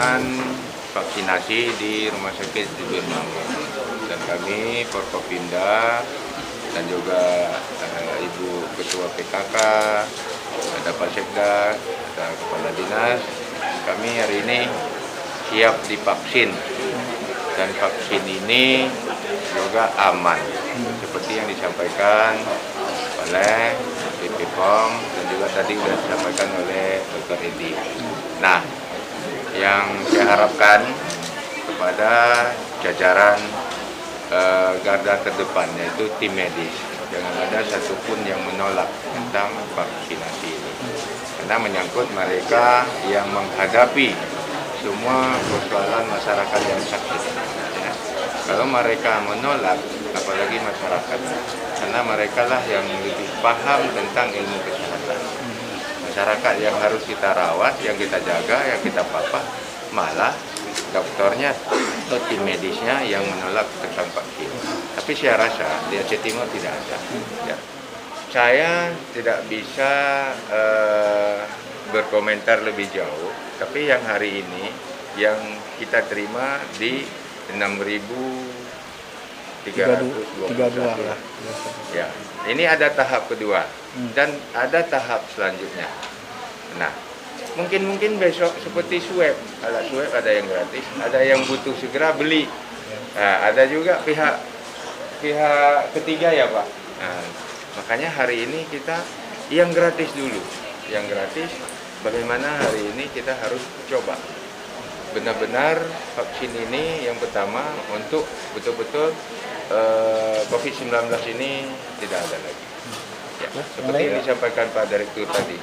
pelaksanaan vaksinasi di Rumah Sakit Tujuan Mangun. Dan kami Forkopimda dan juga Ibu Ketua PKK, ada Pak Sekda, dan Kepala Dinas, kami hari ini siap divaksin. Dan vaksin ini juga aman, seperti yang disampaikan oleh BPOM dan juga tadi sudah disampaikan oleh Dr. Edi. Nah, yang saya harapkan kepada jajaran garda terdepan, yaitu tim medis, jangan ada satupun yang menolak tentang vaksinasi ini, karena menyangkut mereka yang menghadapi semua persoalan masyarakat yang sakit. Ya. Kalau mereka menolak, apalagi masyarakat, karena mereka lah yang lebih paham tentang ilmu kesehatan. Masyarakat yang harus kita rawat, yang kita jaga, yang kita papa, malah dokternya atau tim medisnya yang menolak tentang vaksin. Tapi saya rasa di Aceh Timur tidak ada. Ya. Saya tidak bisa berkomentar lebih jauh, tapi yang hari ini yang kita terima di 6.322 ya. Ya, ini ada tahap kedua dan ada tahap selanjutnya. Nah, mungkin besok seperti swab, alat swab ada yang gratis, ada yang butuh segera beli. Nah, ada juga pihak ketiga ya Pak. Nah, makanya hari ini kita yang gratis dulu, yang gratis. Bagaimana hari ini kita harus coba benar-benar vaksin ini yang pertama untuk betul-betul COVID-19 ini tidak ada lagi. Ya, seperti yang disampaikan Pak Direktur tadi.